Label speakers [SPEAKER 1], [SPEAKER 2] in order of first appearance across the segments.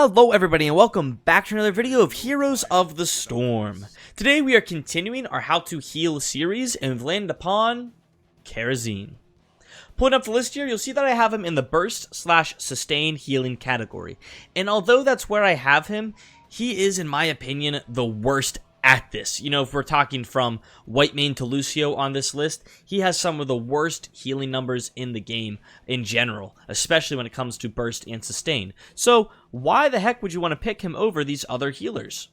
[SPEAKER 1] Hello everybody and welcome back to another video of Heroes of the Storm. Today we are continuing our How to Heal series and we've landed upon Kharazim. Pulling up the list here, you'll see that I have him in the burst/sustain healing category. And although that's where I have him, he is in my opinion the worst at this. You know, if we're talking from Whitemane to Lucio on this list, he has some of the worst healing numbers in the game in general, especially when it comes to burst and sustain. So why the heck would you want to pick him over these other healers?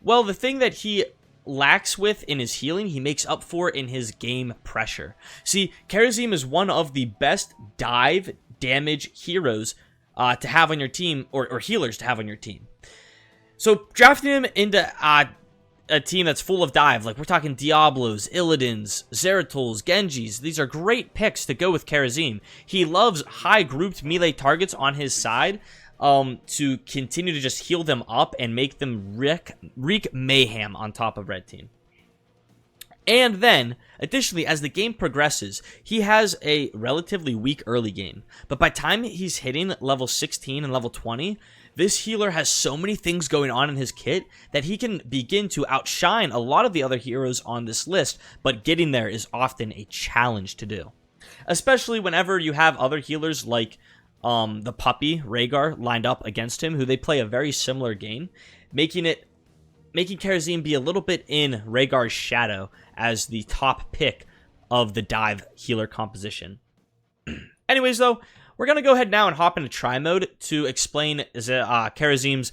[SPEAKER 1] Well, the thing that he lacks with in his healing, he makes up for in his game pressure. See, Kharazim is one of the best dive damage heroes to have on your team, or healers to have on your team. So drafting him into a team that's full of dive, like we're talking Diablos, Illidan's, Zeratul, Genjis. These are great picks to go with Kharazim. He loves high grouped melee targets on his side to continue to just heal them up and make them wreak mayhem on top of red team. And then, additionally, as the game progresses, he has a relatively weak early game. But by the time he's hitting level 16 and level 20, this healer has so many things going on in his kit that he can begin to outshine a lot of the other heroes on this list, but getting there is often a challenge to do. Especially whenever you have other healers like the puppy, Rhaegar, lined up against him, who they play a very similar game, making Kharazim be a little bit in Rhaegar's shadow as the top pick of the dive healer composition. Anyways, though, we're going to go ahead now and hop into try mode to explain Kharazim's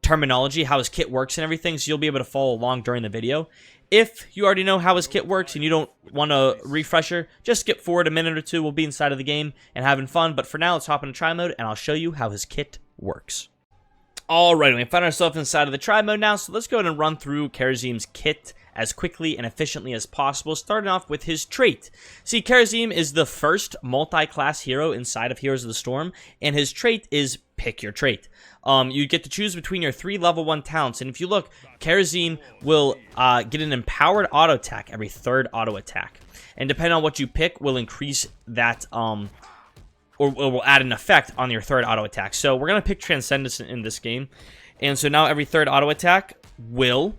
[SPEAKER 1] terminology, how his kit works and everything, so you'll be able to follow along during the video. If you already know how his kit works and you don't want a refresher, just skip forward a minute or two. We'll be inside of the game and having fun. But for now, let's hop into try mode and I'll show you how his kit works. Alright, we found ourselves inside of the try mode now, so let's go ahead and run through Kharazim's kit as quickly and efficiently as possible, starting off with his trait. See, Kharazim is the first multi-class hero inside of Heroes of the Storm, and his trait is Pick Your Trait. You get to choose between your 3 level 1 talents, and if you look, Kharazim will get an empowered auto attack every 3rd auto attack, and depending on what you pick, will increase that or will add an effect on your 3rd auto attack. So we're going to pick Transcendence in this game. And so now every 3rd auto attack will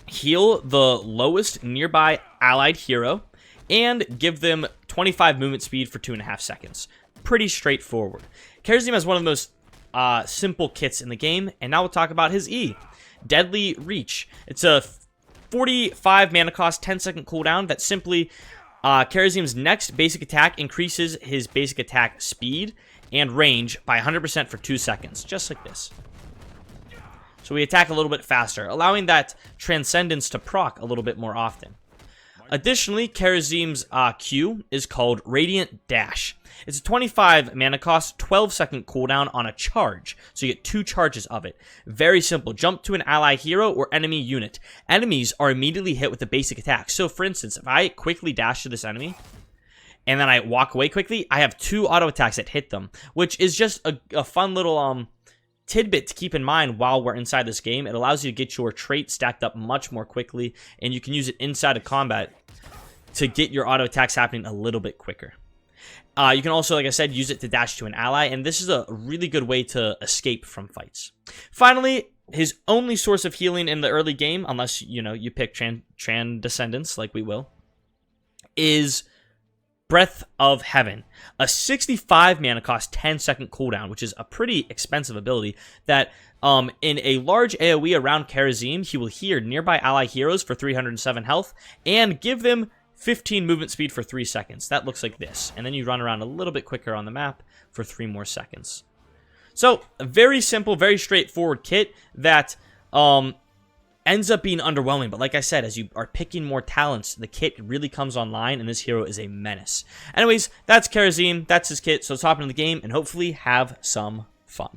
[SPEAKER 1] heal the lowest nearby allied hero and give them 25 movement speed for 2.5 seconds. Pretty straightforward. Kharazim has one of the most simple kits in the game. And now we'll talk about his E. Deadly Reach. It's a 45 mana cost, 10-second cooldown that simply... Kharazim's next basic attack increases his basic attack speed and range by 100% for 2 seconds, just like this. So we attack a little bit faster, allowing that Transcendence to proc a little bit more often. Additionally, Kharazim's Q is called Radiant Dash. It's a 25 mana cost, 12-second cooldown on a charge, so you get 2 charges of it. Very simple. Jump to an ally hero or enemy unit. Enemies are immediately hit with the basic attack. So, for instance, if I quickly dash to this enemy, and then I walk away quickly, I have 2 auto attacks that hit them, which is just a fun little tidbit to keep in mind while we're inside this game. It allows you to get your trait stacked up much more quickly, and you can use it inside of combat to get your auto attacks happening a little bit quicker. You can also, like I said, use it to dash to an ally, and this is a really good way to escape from fights. Finally, his only source of healing in the early game, unless, you know, you pick Transcendence, like we will, is Breath of Heaven. A 65 mana cost, 10-second cooldown, which is a pretty expensive ability that in a large AoE around Kharazim, he will heal nearby ally heroes for 307 health and give them 15 movement speed for 3 seconds. That looks like this. And then you run around a little bit quicker on the map for 3 more seconds. So, a very simple, very straightforward kit that ends up being underwhelming. But like I said, as you are picking more talents, the kit really comes online, and this hero is a menace. Anyways, that's Kharazim. That's his kit. So let's hop into the game and hopefully have some fun.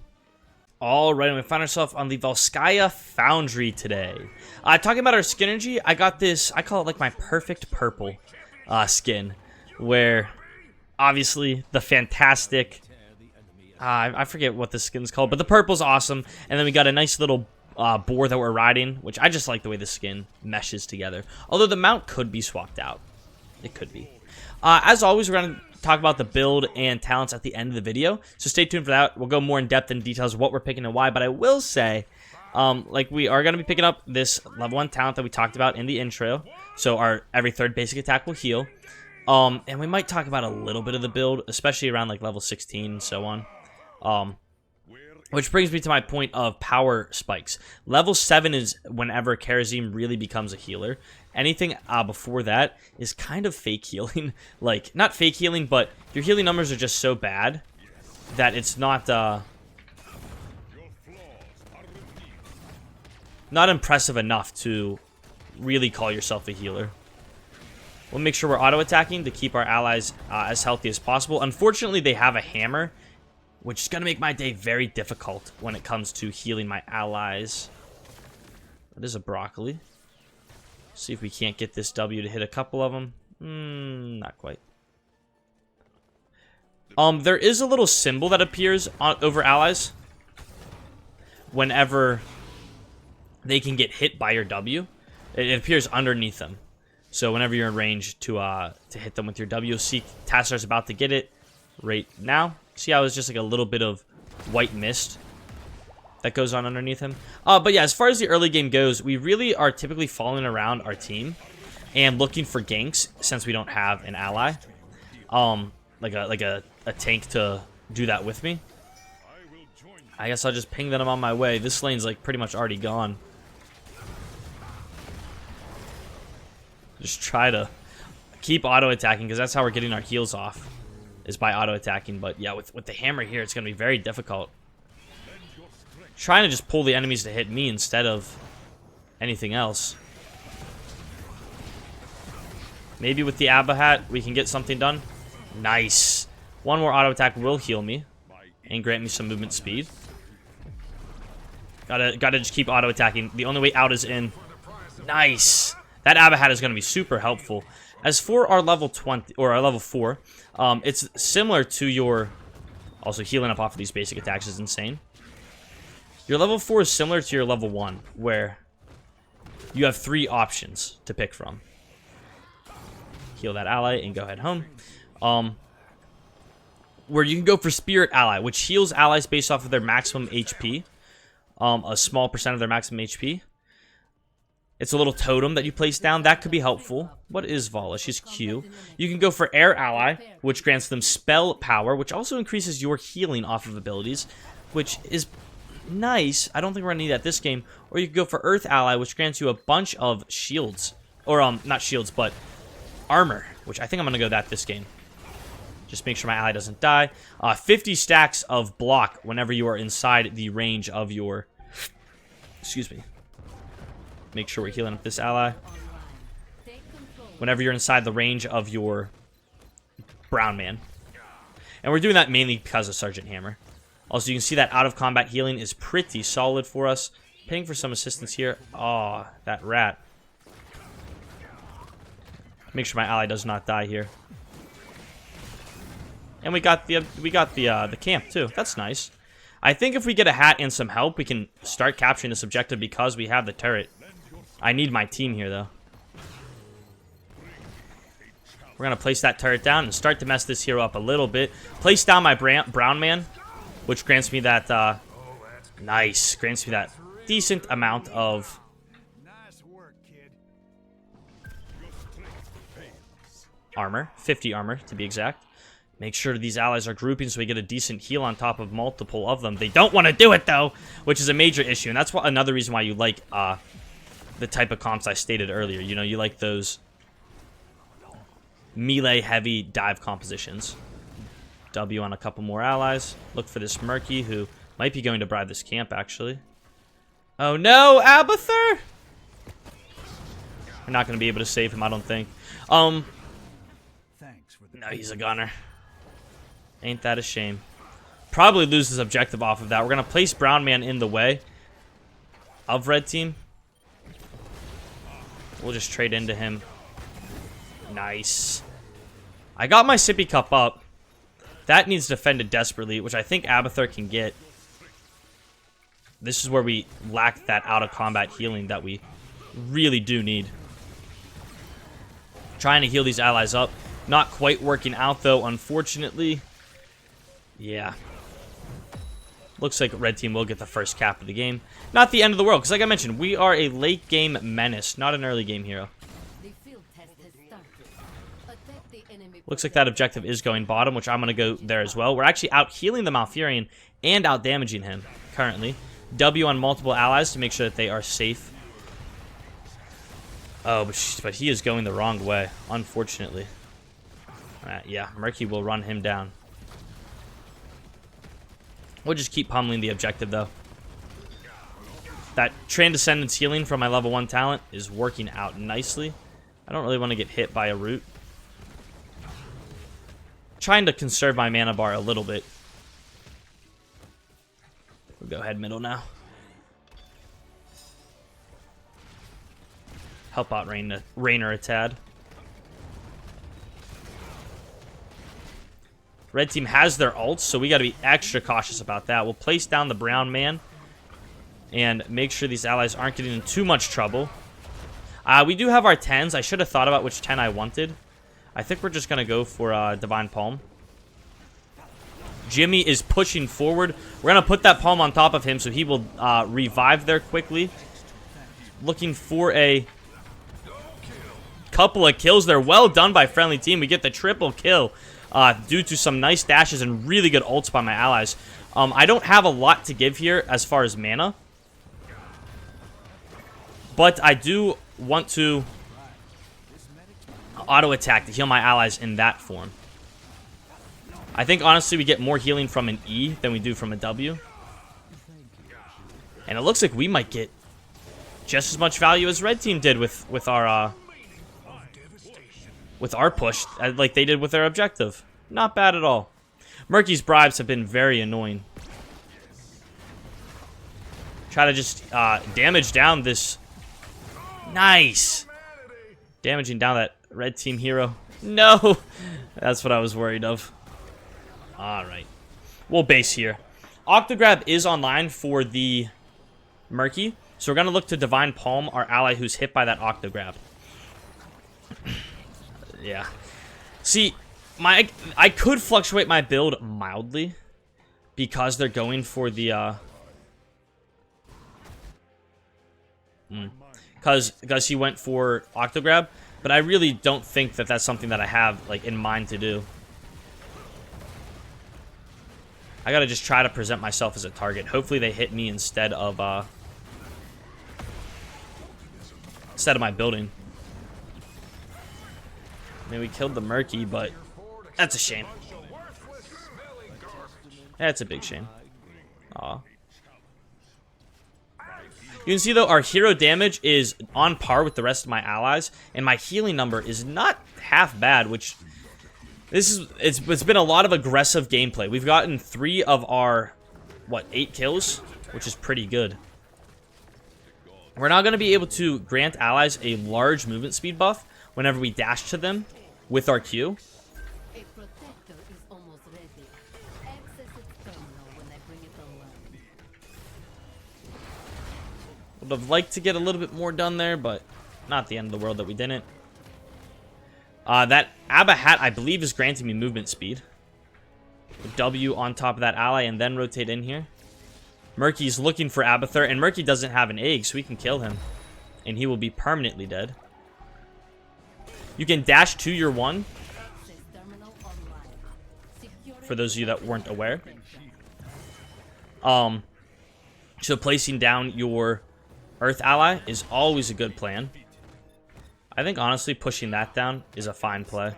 [SPEAKER 1] Alright, we found ourselves on the Volskaya Foundry today. Talking about our skin energy, I got this, I call it like my perfect purple skin, where obviously the fantastic, I forget what this skin's called, but the purple's awesome, and then we got a nice little boar that we're riding, which I just like the way the skin meshes together, although the mount could be swapped out. It could be. As always, we're going to talk about the build and talents at the end of the video, so stay tuned for that. We'll go more in depth in details of what we're picking and why, but I will say, like, we are going to be picking up this level 1 talent that we talked about in the intro, so our every third basic attack will heal, and we might talk about a little bit of the build, especially around, like, level 16 and so on, which brings me to my point of power spikes. Level 7 is whenever Kharazim really becomes a healer. Anything before that is kind of fake healing. Like, not fake healing, but your healing numbers are just so bad that it's not impressive enough to really call yourself a healer. We'll make sure we're auto-attacking to keep our allies as healthy as possible. Unfortunately, they have a hammer, which is going to make my day very difficult when it comes to healing my allies. That is a broccoli. See if we can't get this W to hit a couple of them. Not quite. There is a little symbol that appears over allies whenever they can get hit by your W. It appears underneath them. So whenever you're in range to hit them with your W, see Tassar's about to get it right now. See how it's just like a little bit of white mist that goes on underneath him. But yeah, as far as the early game goes, we really are typically following around our team and looking for ganks since we don't have an ally. Like a tank to do that with me. I guess I'll just ping them on my way. This lane's like pretty much already gone. Just try to keep auto-attacking because that's how we're getting our heals off, is by auto-attacking. But yeah, with the hammer here, it's going to be very difficult. Trying to just pull the enemies to hit me instead of anything else. Maybe with the Abba Hat, we can get something done. Nice. One more auto-attack will heal me and grant me some movement speed. Gotta just keep auto-attacking. The only way out is in. Nice. That Abba Hat is going to be super helpful. As for our level 20 or our level 4, it's similar to your... Also, healing up off of these basic attacks is insane. Your level 4 is similar to your level 1, where you have 3 options to pick from. Heal that ally and go head home. Where you can go for Spirit Ally, which heals allies based off of their maximum HP. A small percent of their maximum HP. It's a little totem that you place down. That could be helpful. What is Vala? She's Q. You can go for Air Ally, which grants them spell power, which also increases your healing off of abilities, which is nice. I don't think we're going to need that this game. Or you can go for Earth Ally, which grants you a bunch of shields. Or, not shields, but armor, which I think I'm going to go that this game. Just make sure my ally doesn't die. 50 stacks of block whenever you are inside the range of your... Excuse me. Make sure we're healing up this ally. Whenever you're inside the range of your brown man. And we're doing that mainly because of Sergeant Hammer. Also, you can see that out-of-combat healing is pretty solid for us. Paying for some assistance here. Oh, that rat. Make sure my ally does not die here. And we got the camp too. That's nice. I think if we get a hat and some help, we can start capturing this objective because we have the turret. I need my team here, though. We're going to place that turret down and start to mess this hero up a little bit. Place down my brown man, which grants me that, nice. Grants me that decent amount of... armor. 50 armor, to be exact. Make sure these allies are grouping so we get a decent heal on top of multiple of them. They don't want to do it, though, which is a major issue. And that's another reason why you like the type of comps I stated earlier. You know, you like those melee-heavy dive compositions. W on a couple more allies. Look for this Murky, who might be going to bribe this camp, actually. Oh, no! Abathur! We're not going to be able to save him, I don't think. No, he's a gunner. Ain't that a shame. Probably lose this objective off of that. We're going to place Brown Man in the way of Red Team. We'll just trade into him. Nice. I got my sippy cup up. That needs defended desperately, which I think Abathur can get. This is where we lack that out-of-combat healing that we really do need. Trying to heal these allies up. Not quite working out, though, unfortunately. Yeah. Looks like red team will get the first cap of the game. Not the end of the world, because like I mentioned, we are a late game menace, not an early game hero. Looks like that objective is going bottom, which I'm going to go there as well. We're actually out healing the Malfurion and out damaging him currently. W on multiple allies to make sure that they are safe. Oh, but he is going the wrong way, unfortunately. Yeah, Murky will run him down. We'll just keep pummeling the objective, though. That Transcendence healing from my level 1 talent is working out nicely. I don't really want to get hit by a root. Trying to conserve my mana bar a little bit. We'll go ahead middle now. Help out Rainer a tad. Red team has their ults, so we got to be extra cautious about that. We'll place down the brown man and make sure these allies aren't getting in too much trouble. We do have our 10s. I should have thought about which 10 I wanted. I think we're just going to go for Divine Palm. Jimmy is pushing forward. We're going to put that palm on top of him so he will revive there quickly. Looking for a couple of kills there. Well done by friendly team. We get the triple kill. Due to some nice dashes and really good ults by my allies. I don't have a lot to give here as far as mana. But I do want to auto-attack to heal my allies in that form. I think, honestly, we get more healing from an E than we do from a W. And it looks like we might get just as much value as red team did with our push, like they did with their objective. Not bad at all. Murky's bribes have been very annoying. Try to just damage down this. Nice. Damaging down that red team hero. No. That's what I was worried of. Alright. We'll base here. Octograb is online for the Murky. So we're going to look to Divine Palm, our ally who's hit by that Octograb. Yeah. See, I could fluctuate my build mildly because they're going for the because he went for Octograb, but I really don't think that that's something that I have like in mind to do. I gotta just try to present myself as a target. Hopefully they hit me instead of my building. I mean, we killed the Murky, but that's a shame. That's a big shame. Aw. You can see, though, our hero damage is on par with the rest of my allies, and my healing number is not half bad, which... It's been a lot of aggressive gameplay. We've gotten 3 of our, 8 kills, which is pretty good. We're now going to be able to grant allies a large movement speed buff whenever we dash to them with our Q. Would have liked to get a little bit more done there, but not the end of the world that we didn't. That Abba hat, I believe, is granting me movement speed. W on top of that ally and then rotate in here. Murky's looking for Abathur, and Murky doesn't have an egg, so we can kill him. And he will be permanently dead. You can dash to your 1. For those of you that weren't aware. So placing down your Earth ally is always a good plan. I think, honestly, pushing that down is a fine play.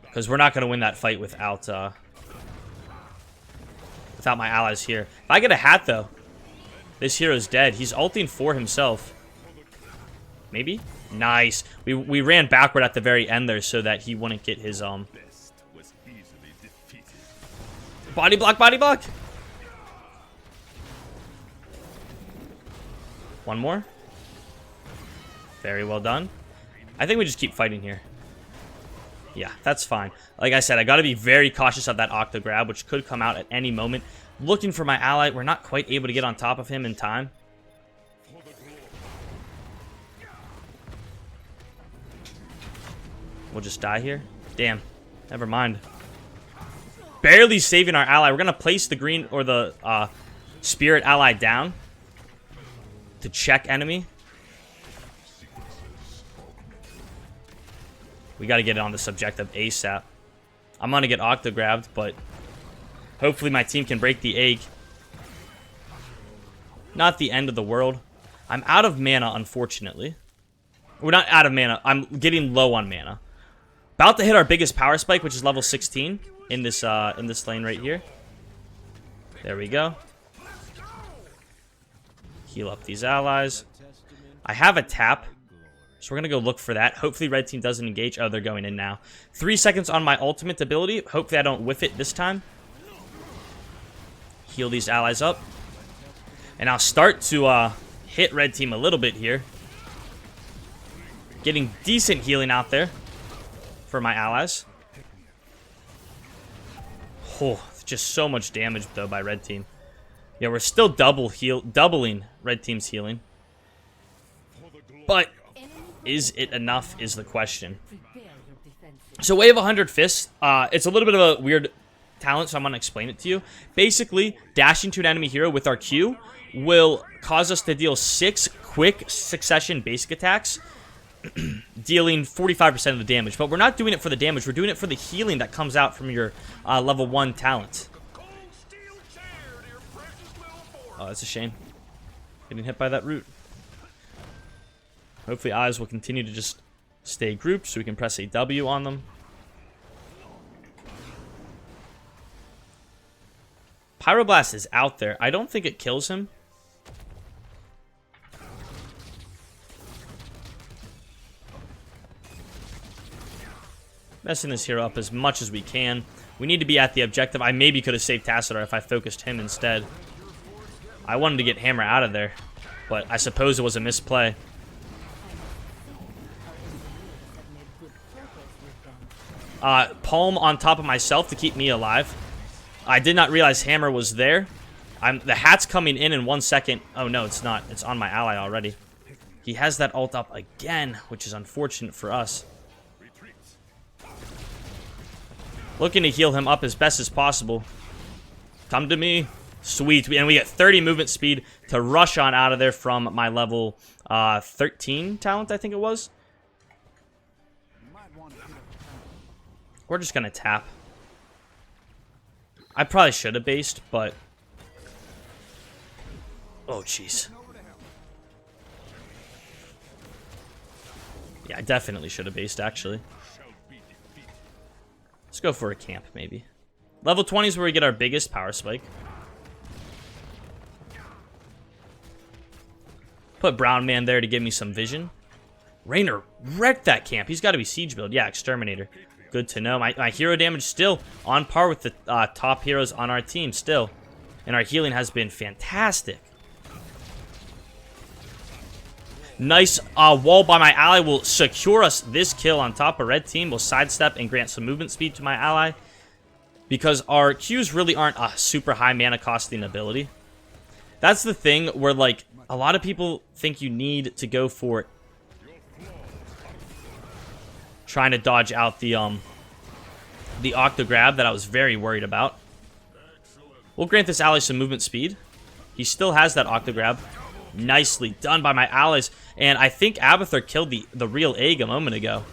[SPEAKER 1] Because we're not going to win that fight without my allies here. If I get a hat, though, this hero's dead. He's ulting for himself. Maybe? Nice. We ran backward at the very end there so that he wouldn't get his, Body block, body block! One more. Very well done. I think we just keep fighting here. Yeah, that's fine. Like I said, I got to be very cautious of that Octograb, which could come out at any moment. Looking for my ally. We're not quite able to get on top of him in time. We'll just die here. Damn. Never mind. Barely saving our ally. We're going to place the green or the spirit ally down to check enemy. We got to get it on this objective ASAP. I'm going to get octo-grabbed, but hopefully my team can break the egg. Not the end of the world. I'm out of mana, unfortunately. We're not out of mana. I'm getting low on mana. About to hit our biggest power spike, which is level 16 in this lane right here. There we go. Heal up these allies. I have a tap, so we're going to go look for that. Hopefully red team doesn't engage. Oh, they're going in now. 3 seconds on my ultimate ability. Hopefully I don't whiff it this time. Heal these allies up. And I'll start to hit red team a little bit here. Getting decent healing out there for my allies. Oh, just so much damage though by red team. Yeah, we're still doubling red team's healing. But is it enough is the question. So Wave 100 Fists, it's a little bit of a weird talent, so I'm going to explain it to you. Basically, dashing to an enemy hero with our Q will cause us to deal 6 quick succession basic attacks, dealing 45% of the damage. But we're not doing it for the damage, we're doing it for the healing that comes out from your level 1 talent. Oh, that's a shame. Getting hit by that root. Hopefully eyes will continue to just stay grouped so we can press a W on them. Pyroblast is out there. I don't think it kills him. Messing this hero up as much as we can. We need to be at the objective. I maybe could have saved Tassadar if I focused him instead. I wanted to get Hammer out of there, but I suppose it was a misplay. Palm on top of myself to keep me alive. I did not realize Hammer was there. The hat's coming in 1 second. Oh no, it's not. It's on my ally already. He has that ult up again, which is unfortunate for us. Looking to heal him up as best as possible. Come to me. Sweet. And we get 30 movement speed to rush on out of there from my level 13 talent, I think it was. We're just going to tap. I probably should have based, but... Oh, jeez. Yeah, I definitely should have based, actually. Let's go for a camp, maybe. Level 20 is where we get our biggest power spike. Put Brown Man there to give me some vision. Raynor wrecked that camp. He's got to be siege build. Yeah, Exterminator. Good to know. My hero damage still on par with the top heroes on our team still. And our healing has been fantastic. Nice wall by my ally will secure us this kill on top of red team. We'll sidestep and grant some movement speed to my ally. Because our Qs really aren't a super high mana costing ability. That's the thing where, like, a lot of people think you need to go for it. Trying to dodge out the octo grab that I was very worried about. We'll grant this ally some movement speed. He still has that octo grab. Nicely done by my allies. And I think Abathur killed the real egg a moment ago.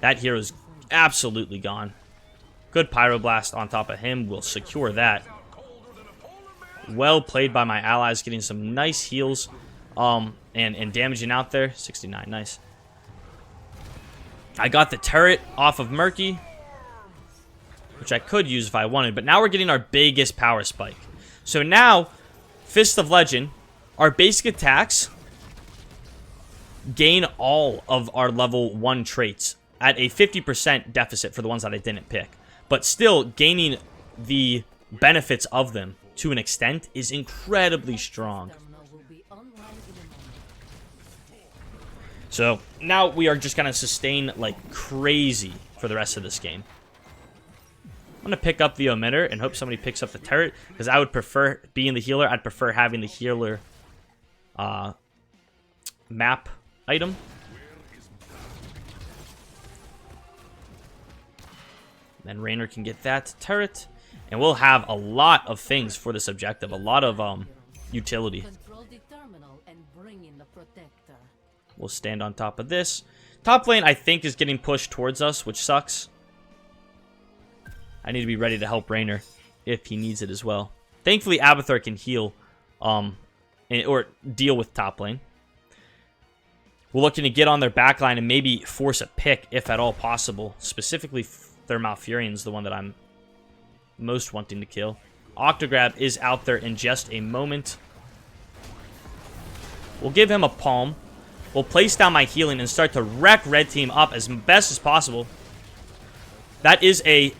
[SPEAKER 1] That hero's absolutely gone. Good Pyroblast on top of him will secure that. Well played by my allies, getting some nice heals and damaging out there. 69, nice. I got the turret off of Murky, which I could use if I wanted, but now we're getting our biggest power spike. So now, Fist of Legend, our basic attacks gain all of our level 1 traits at a 50% deficit for the ones that I didn't pick. But still, gaining the benefits of them to an extent is incredibly strong. So now we are just going to sustain like crazy for the rest of this game. I'm going to pick up the emitter and hope somebody picks up the turret, because I would prefer being the healer. I'd prefer having the healer map item. Then Raynor can get that turret. And we'll have a lot of things for this objective. A lot of utility. We'll stand on top of this. Top lane, I think, is getting pushed towards us, which sucks. I need to be ready to help Raynor if he needs it as well. Thankfully, Abathur can heal or deal with top lane. We're looking to get on their backline and maybe force a pick if at all possible. Specifically, Thermalfurion's the one that I'm most wanting to kill. Octograb is out there in just a moment. We'll give him a palm. We'll place down my healing and start to wreck red team up as best as possible. That is a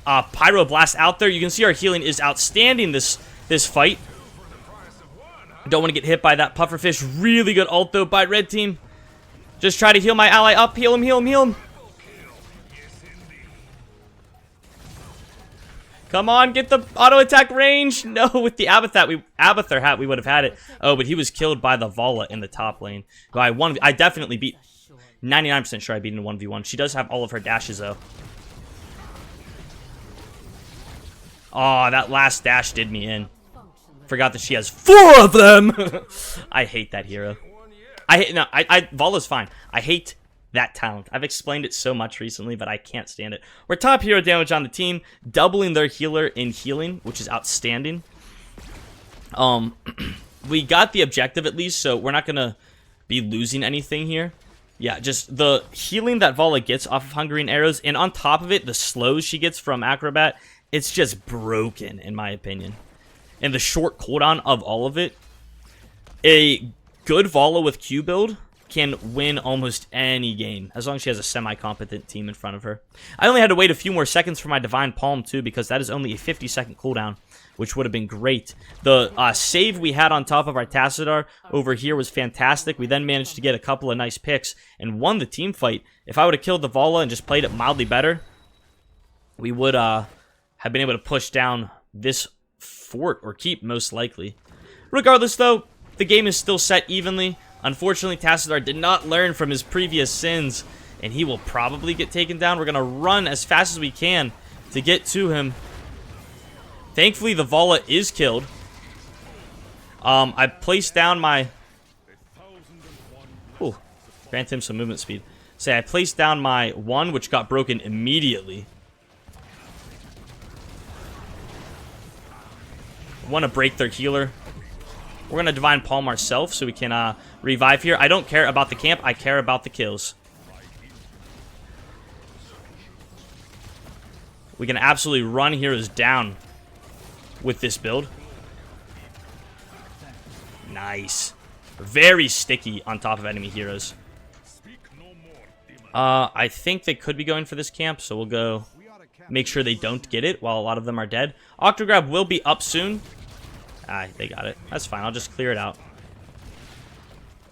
[SPEAKER 1] Pyroblast out there. You can see our healing is outstanding this fight. Don't want to get hit by that pufferfish. Really good ult though by red team. Just try to heal my ally up. Heal him, heal him, heal him. Come on, get the auto attack range. No, with the Abathur hat, we would have had it. Oh, but he was killed by the Vala in the top lane. I definitely beat. 99% sure I beat in a 1v1. She does have all of her dashes though. Oh, that last dash did me in. Forgot that she has 4 of them. I hate that hero. Vala's fine. I hate that talent. I've explained it so much recently, but I can't stand it. We're top hero damage on the team, doubling their healer in healing, which is outstanding. We got the objective at least, so we're not gonna be losing anything here. Yeah, just the healing that Vala gets off of Hungering Arrows, and on top of it, the slows she gets from Acrobat, it's just broken, in my opinion. And the short cooldown of all of it, a good Vala with Q build can win almost any game, as long as she has a semi-competent team in front of her. I only had to wait a few more seconds for my Divine Palm, too, because that is only a 50-second cooldown, which would have been great. The save we had on top of our Tassadar over here was fantastic. We then managed to get a couple of nice picks and won the team fight. If I would have killed the Vala and just played it mildly better, we would have been able to push down this fort, or keep, most likely. Regardless, though, the game is still set evenly. Unfortunately, Tassadar did not learn from his previous sins, and he will probably get taken down. We're going to run as fast as we can to get to him. Thankfully, the Vala is killed. I placed down my... Ooh, grant him some movement speed. I placed down my 1, which got broken immediately. Want to break their healer. We're going to Divine Palm ourselves so we can revive here. I don't care about the camp. I care about the kills. We can absolutely run heroes down with this build. Nice. Very sticky on top of enemy heroes. I think they could be going for this camp, so we'll go make sure they don't get it while a lot of them are dead. Octograb will be up soon. They got it. That's fine. I'll just clear it out.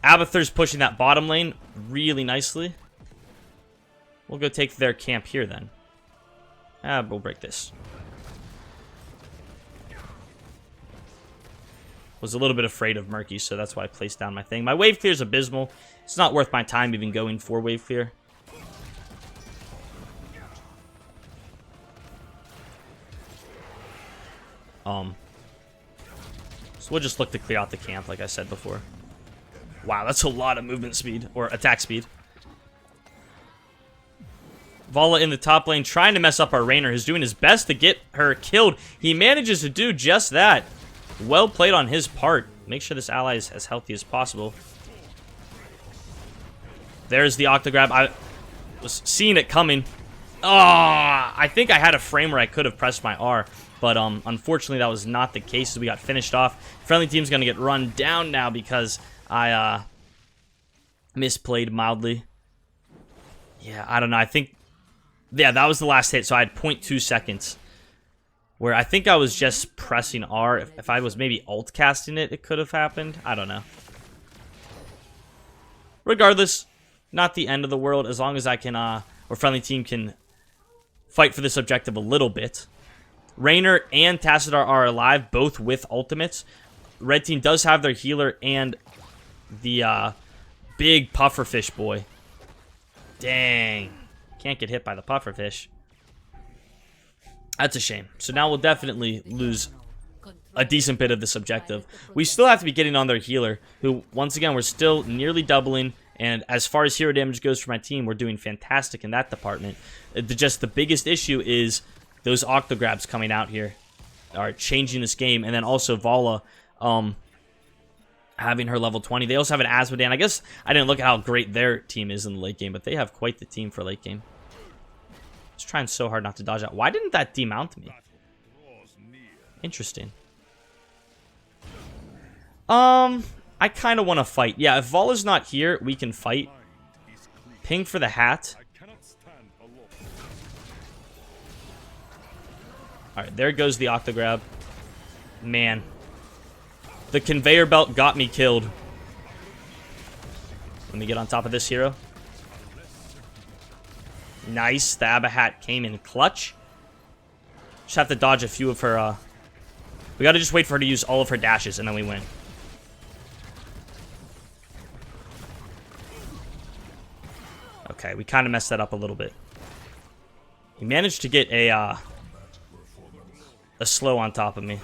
[SPEAKER 1] Abathur's pushing that bottom lane really nicely. We'll go take their camp here then. We'll break this. Was a little bit afraid of Murky, so that's why I placed down my thing. My wave clear is abysmal. It's not worth my time even going for wave clear. So we'll just look to clear out the camp, like I said before. Wow, that's a lot of movement speed, or attack speed. Vala in the top lane trying to mess up our Raynor. He's doing his best to get her killed. He manages to do just that. Well played on his part. Make sure this ally is as healthy as possible. There's the Octograb. I was seeing it coming. I think I had a frame where I could have pressed my R. But unfortunately, that was not the case, so we got finished off. Friendly team's going to get run down now because I misplayed mildly. Yeah, I don't know. I think, yeah, that was the last hit, so I had 0.2 seconds. Where I think I was just pressing R. If I was maybe alt casting it, it could have happened. I don't know. Regardless, not the end of the world, as long as I can, or friendly team can fight for this objective a little bit. Raynor and Tassadar are alive, both with ultimates. Red team does have their healer and the big pufferfish boy. Dang. can't get hit by the pufferfish. That's a shame. So now we'll definitely lose a decent bit of this objective. We still have to be getting on their healer, who, once again, we're still nearly doubling. And as far as hero damage goes for my team, we're doing fantastic in that department. Just the biggest issue is those octograbs coming out here are changing this game. And then also Vala having her level 20. They also have an Asmodan. I guess I didn't look at how great their team is in the late game, but they have quite the team for late game. Just trying so hard not to dodge out. Why didn't that demount me? Interesting. I kind of want to fight. Yeah, if Vala's not here, we can fight. Ping for the hat. Alright, there goes the octograb. Man. The conveyor belt got me killed. Let me get on top of this hero. Nice. The Abba hat came in clutch. Just have to dodge a few of her, we gotta just wait for her to use all of her dashes, and then we win. Okay, we kind of messed that up a little bit. He managed to get a slow on top of me.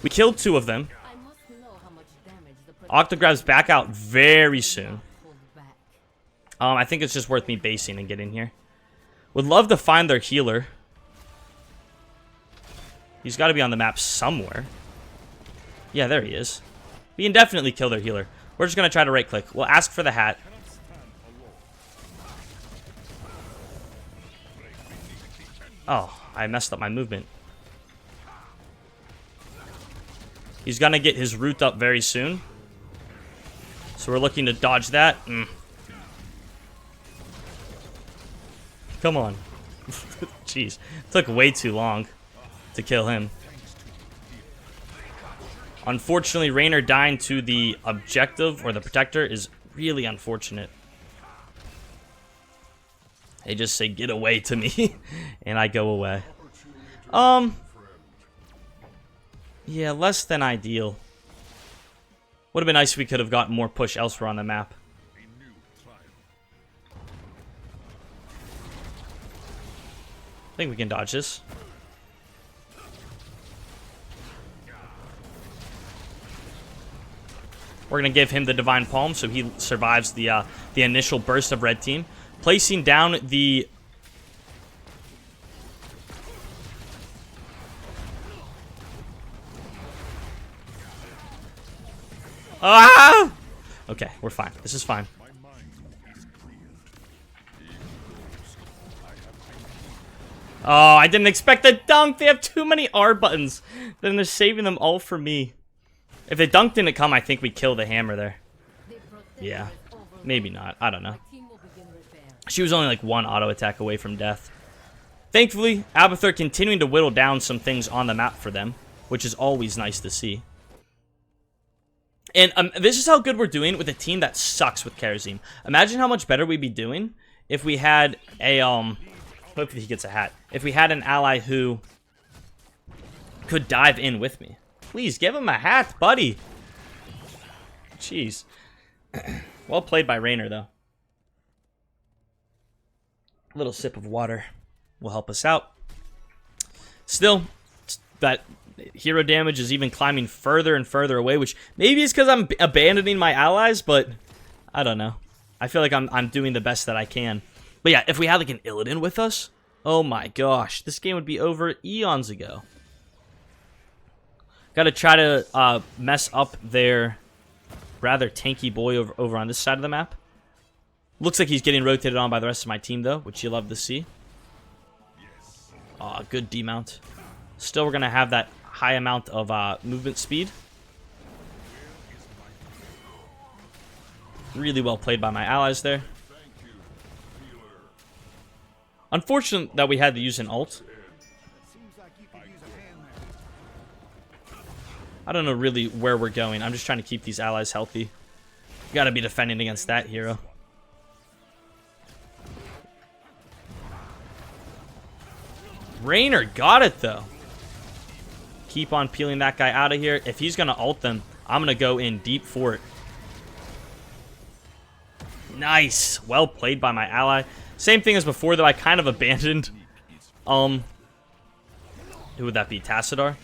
[SPEAKER 1] We killed 2 of them. Octograb's back out very soon. I think it's just worth me basing and getting here. Would love to find their healer. He's got to be on the map somewhere. Yeah, there he is. We can definitely kill their healer. We're just going to try to right-click. We'll ask for the hat. Oh, I messed up my movement. He's going to get his root up very soon. So we're looking to dodge that. Come on. Jeez. Took way too long to kill him. Unfortunately, Raynor dying to the objective or the protector is really unfortunate. They just say, get away to me. And I go away. Yeah, less than ideal. Would have been nice if we could have gotten more push elsewhere on the map. I think we can dodge this. We're going to give him the Divine Palm so he survives the initial burst of red team. Placing down the... Ah! Okay, we're fine. This is fine. Oh, I didn't expect the dunk. They have too many R buttons. Then they're saving them all for me. If the dunk didn't come, I think we kill the hammer there. Yeah. Maybe not. I don't know. She was only like 1 auto attack away from death. Thankfully, Abathur continuing to whittle down some things on the map for them, which is always nice to see. And this is how good we're doing with a team that sucks with Kharazim. Imagine how much better we'd be doing if we had a, hopefully he gets a hat. If we had an ally who could dive in with me. Please, give him a hat, buddy. Jeez. Well played by Raynor, though. A little sip of water will help us out. Still, that hero damage is even climbing further and further away, which maybe is because I'm abandoning my allies, but I don't know. I feel like I'm doing the best that I can. But yeah, if we had like an Illidan with us, oh my gosh, this game would be over eons ago. Gotta try to mess up their rather tanky boy over on this side of the map. Looks like he's getting rotated on by the rest of my team, though, which you love to see. Aw, good demount. Still, we're going to have that high amount of movement speed. Really well played by my allies there. Unfortunate that we had to use an ult. I don't know really where we're going. I'm just trying to keep these allies healthy. Gotta be defending against that hero. Raynor got it, though. Keep on peeling that guy out of here. If he's going to ult them, I'm going to go in deep for it. Nice. Well played by my ally. Same thing as before, though. I kind of abandoned, who would that be? Tassadar?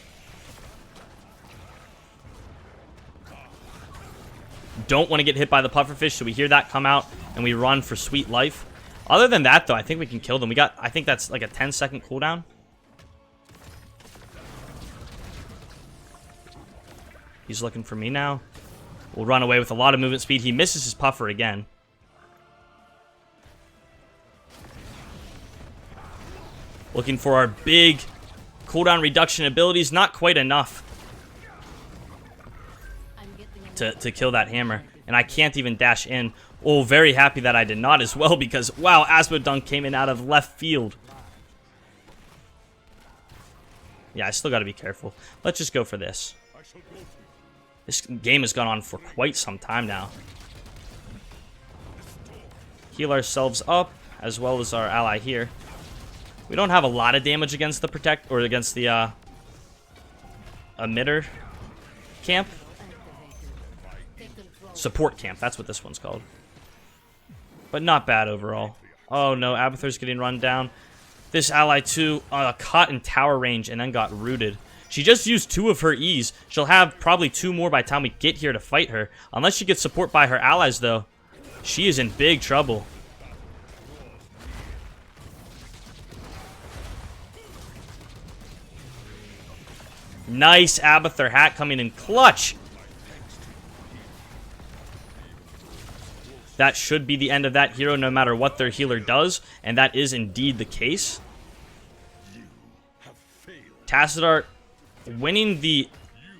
[SPEAKER 1] Don't want to get hit by the pufferfish, so we hear that come out, and we run for sweet life. Other than that, though, I think we can kill them. We got, I think that's like a 10-second cooldown. He's looking for me now. We'll run away with a lot of movement speed. He misses his puffer again. Looking for our big cooldown reduction abilities. Not quite enough to kill that hammer. And I can't even dash in. Oh, very happy that I did not as well, because, wow, Asmo Dunk came in out of left field. Yeah, I still got to be careful. Let's just go for this. This game has gone on for quite some time now. Heal ourselves up, as well as our ally here. We don't have a lot of damage against the protect, or against the emitter camp. Support camp, that's what this one's called. But not bad overall. Oh no, Abathur's getting run down. This ally too, caught in tower range and then got rooted. She just used 2 of her E's. She'll have probably 2 more by the time we get here to fight her. Unless she gets support by her allies, though. She is in big trouble. Nice Abathur hat coming in clutch. That should be the end of that hero no matter what their healer does. And that is indeed the case. Tassadar winning the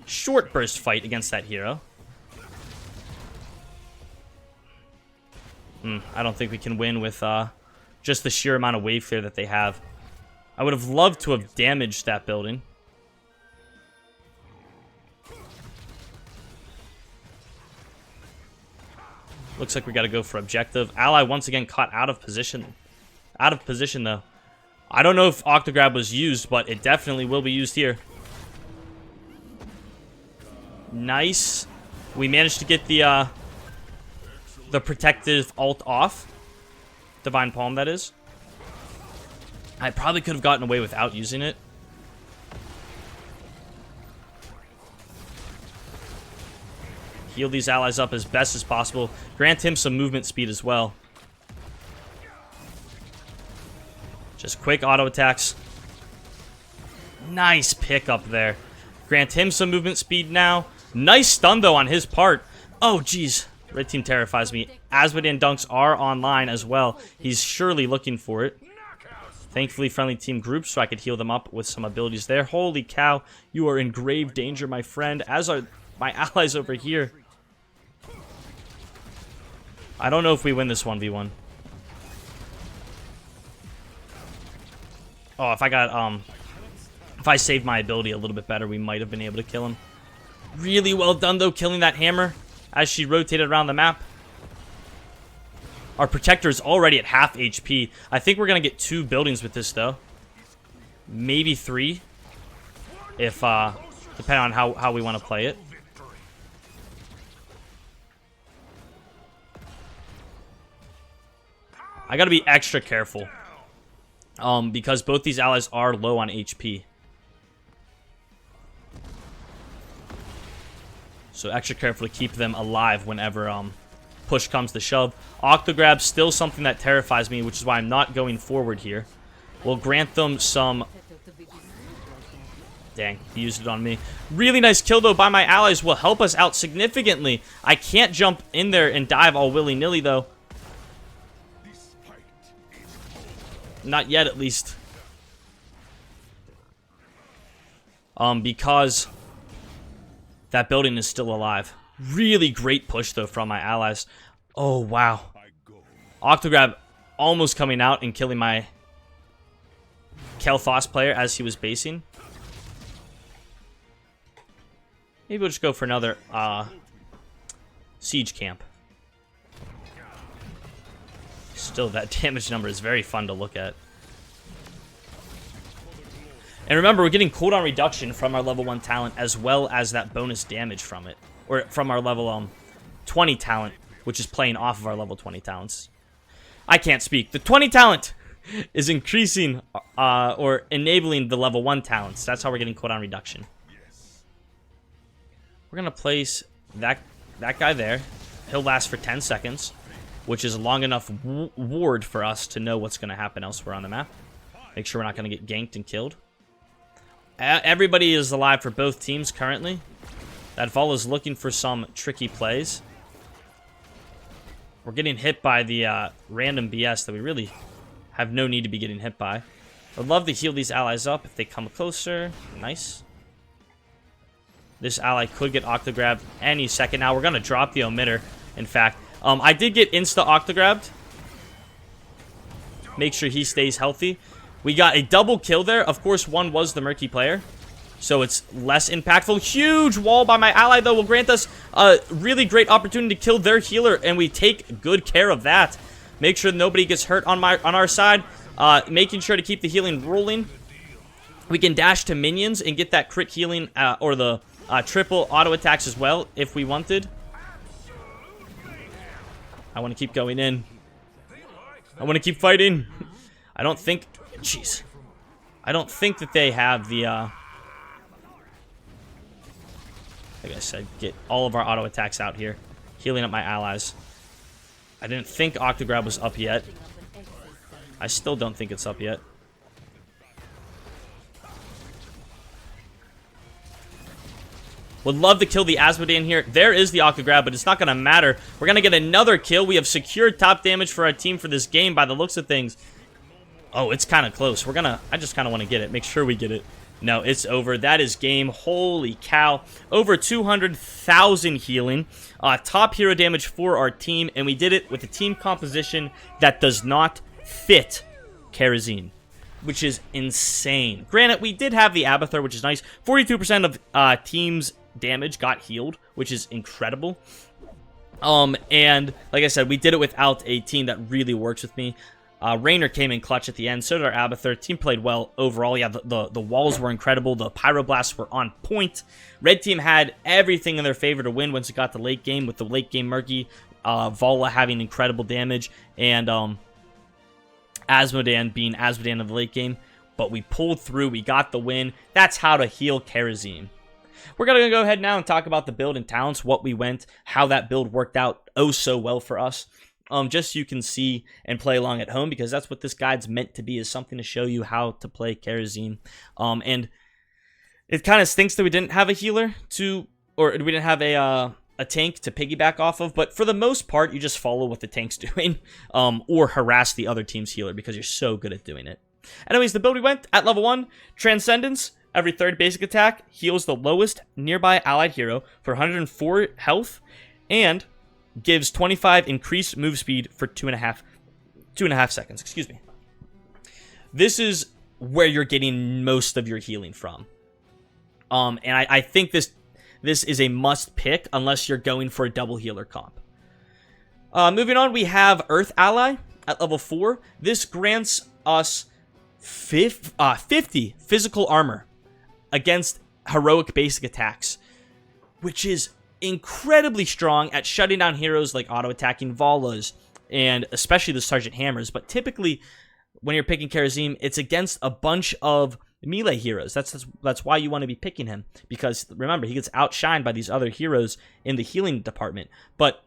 [SPEAKER 1] short burst fight against that hero. I don't think we can win with just the sheer amount of wave clear that they have. I would have loved to have damaged that building. Looks like we got to go for objective. Ally once again caught out of position. Out of position, though. I don't know if Octograb was used, but it definitely will be used here. Nice. We managed to get the protective ult off. Divine Palm, that is. I probably could have gotten away without using it. Heal these allies up as best as possible. Grant him some movement speed as well. Just quick auto attacks. Nice pick up there. Grant him some movement speed now. Nice stun, though, on his part. Oh, jeez. Red team terrifies me. Asmodean dunks are online as well. He's surely looking for it. Thankfully, friendly team groups, so I could heal them up with some abilities there. Holy cow. You are in grave danger, my friend, as are my allies over here. I don't know if we win this 1v1. Oh, if I saved my ability a little bit better, we might have been able to kill him. Really well done, though, killing that hammer as she rotated around the map. Our protector is already at half HP. I think we're going to get 2 buildings with this, though. Maybe 3. If, depending on how we want to play it. I got to be extra careful. Because both these allies are low on HP. So extra careful to keep them alive whenever push comes to shove. Octograb's still something that terrifies me, which is why I'm not going forward here. We'll grant them some... Dang, he used it on me. Really nice kill, though, by my allies. Will help us out significantly. I can't jump in there and dive all willy-nilly, though. Not yet, at least. Because that building is still alive. Really great push, though, from my allies. Oh, wow. Octograb almost coming out and killing my Kel'Thas player as he was basing. Maybe we'll just go for another siege camp. Still, that damage number is very fun to look at. And remember, we're getting cooldown reduction from our level 1 talent, as well as that bonus damage from it. Or from our level 20 talent, which is playing off of our level 20 talents. I can't speak. The 20 talent is increasing or enabling the level 1 talents. That's how we're getting cooldown reduction. We're going to place that guy there. He'll last for 10 seconds, which is long enough ward for us to know what's going to happen elsewhere on the map. Make sure we're not going to get ganked and killed. Everybody is alive for both teams currently. That Vol is looking for some tricky plays. We're getting hit by the random BS that we really have no need to be getting hit by. I'd love to heal these allies up if they come closer. Nice. This ally could get octograbbed any second now. We're going to drop the emitter, in fact. I did get insta-octograbbed. Make sure he stays healthy. We got a double kill there. Of course, one was the Murky player, so it's less impactful. Huge wall by my ally, though, will grant us a really great opportunity to kill their healer, and we take good care of that. Make sure nobody gets hurt on our side. Making sure to keep the healing rolling. We can dash to minions and get that crit healing or the triple auto attacks as well if we wanted. I want to keep going in. I want to keep fighting. I don't think... Jeez. I don't think that they have the... like I said, get all of our auto attacks out here. Healing up my allies. I didn't think Octograb was up yet. I still don't think it's up yet. Would love to kill the Asmodean here. There is the Octograb, but it's not going to matter. We're going to get another kill. We have secured top damage for our team for this game by the looks of things. Oh, it's kind of close. I just kind of want to get it. Make sure we get it. No, it's over. That is game. Holy cow. Over 200,000 healing. Top hero damage for our team, and we did it with a team composition that does not fit Kharazim, which is insane. Granted, we did have the Abathur, which is nice. 42% of team's damage got healed, which is incredible. And like I said, we did it without a team that really works with me. Raynor came in clutch at the end. So did our Abathur. Team played well overall. Yeah, the walls were incredible. The Pyroblasts were on point. Red team had everything in their favor to win once it got to late game, with the late game Murky, Vola having incredible damage, and Asmodean being Asmodean of the late game. But we pulled through. We got the win. That's how to heal Kharazim. We're going to go ahead now and talk about the build and talents, what we went, how that build worked out oh so well for us. Just so you can see and play along at home, because that's what this guide's meant to be, is something to show you how to play Kharazim. And it kind of stinks that we didn't have a healer or we didn't have a tank to piggyback off of, but for the most part, you just follow what the tank's doing, or harass the other team's healer because you're so good at doing it. Anyways, the build we went at level 1, Transcendence. Every third basic attack heals the lowest nearby allied hero for 104 health, and gives 25 increased move speed for 2.5 seconds. Excuse me. This is where you're getting most of your healing from. And I think this is a must pick unless you're going for a double healer comp. Moving on, we have Earth Ally at level 4. This grants us 50 physical armor against heroic basic attacks, which is incredibly strong at shutting down heroes like auto-attacking Volas, and especially the Sergeant Hammers. But typically, when you're picking Kharazim, it's against a bunch of melee heroes. That's why you want to be picking him, because remember, he gets outshined by these other heroes in the healing department. But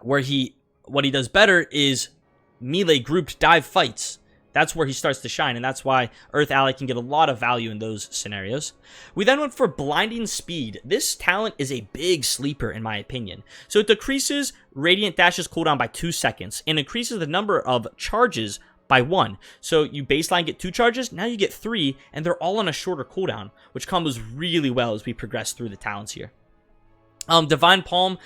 [SPEAKER 1] what he does better is melee grouped dive fights. That's where he starts to shine, and that's why Earth Ally can get a lot of value in those scenarios. We then went for Blinding Speed. This talent is a big sleeper, in my opinion. So it decreases Radiant Dash's cooldown by 2 seconds, and increases the number of charges by 1. So you baseline get 2 charges, now you get 3, and they're all on a shorter cooldown, which combos really well as we progress through the talents here. Divine Palm.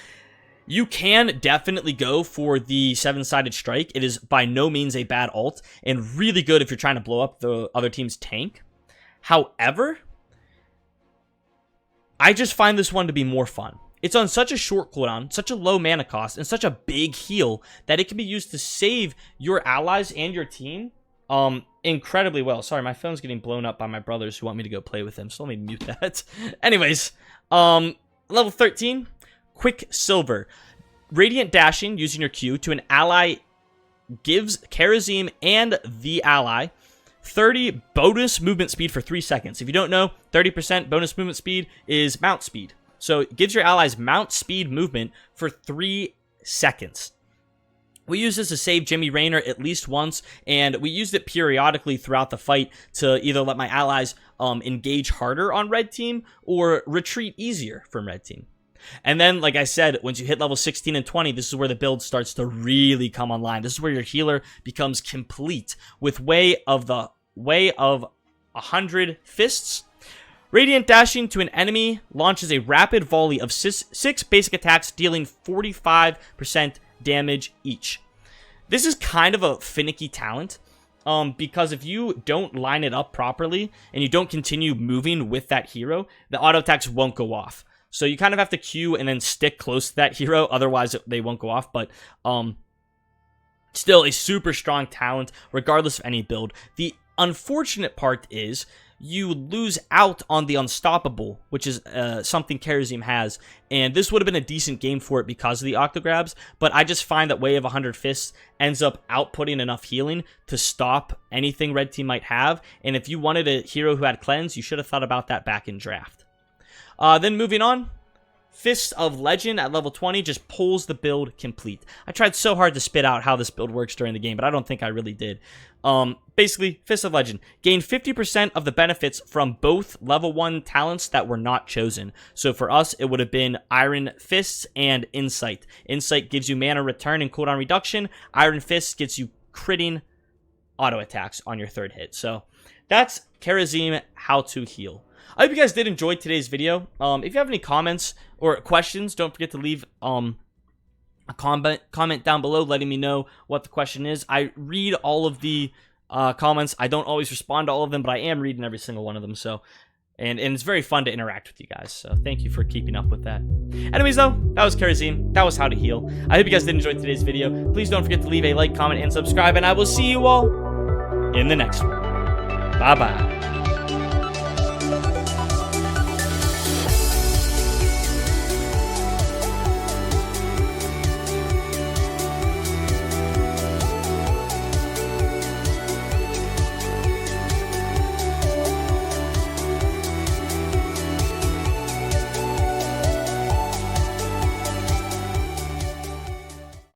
[SPEAKER 1] You can definitely go for the 7-sided strike. It is by no means a bad ult, and really good if you're trying to blow up the other team's tank. However, I just find this one to be more fun. It's on such a short cooldown, such a low mana cost, and such a big heal that it can be used to save your allies and your team incredibly well. Sorry, my phone's getting blown up by my brothers who want me to go play with them, so let me mute that. Anyways, level 13. Quicksilver. Radiant dashing using your Q to an ally gives Kharazim and the ally 30 bonus movement speed for 3 seconds. If you don't know, 30% bonus movement speed is mount speed. So it gives your allies mount speed movement for 3 seconds. We use this to save Jimmy Raynor at least once, and we used it periodically throughout the fight to either let my allies engage harder on red team or retreat easier from red team. And then, like I said, once you hit level 16 and 20, this is where the build starts to really come online. This is where your healer becomes complete with way of 100 fists. Radiant dashing to an enemy launches a rapid volley of 6 basic attacks, dealing 45% damage each. This is kind of a finicky talent, because if you don't line it up properly and you don't continue moving with that hero, the auto attacks won't go off. So you kind of have to queue and then stick close to that hero, otherwise they won't go off. But still a super strong talent, regardless of any build. The unfortunate part is you lose out on the unstoppable, which is something Kharazim has, and this would have been a decent game for it because of the octograbs, but I just find that Way of 100 Fists ends up outputting enough healing to stop anything red team might have, and if you wanted a hero who had cleanse, you should have thought about that back in draft. Then moving on, Fists of Legend at level 20 just pulls the build complete. I tried so hard to spit out how this build works during the game, but I don't think I really did. Basically, Fists of Legend. Gain 50% of the benefits from both level 1 talents that were not chosen. So for us, it would have been Iron Fists and Insight. Insight gives you mana return and cooldown reduction. Iron Fists gets you critting auto attacks on your third hit. So that's Kharazim, how to heal. I hope you guys did enjoy today's video. If you have any comments or questions, don't forget to leave a comment down below letting me know what the question is. I read all of the comments. I don't always respond to all of them, but I am reading every single one of them. So, and it's very fun to interact with you guys. So thank you for keeping up with that. Anyways, though, that was Kharazim. That was how to heal. I hope you guys did enjoy today's video. Please don't forget to leave a like, comment, and subscribe. And I will see you all in the next one. Bye-bye.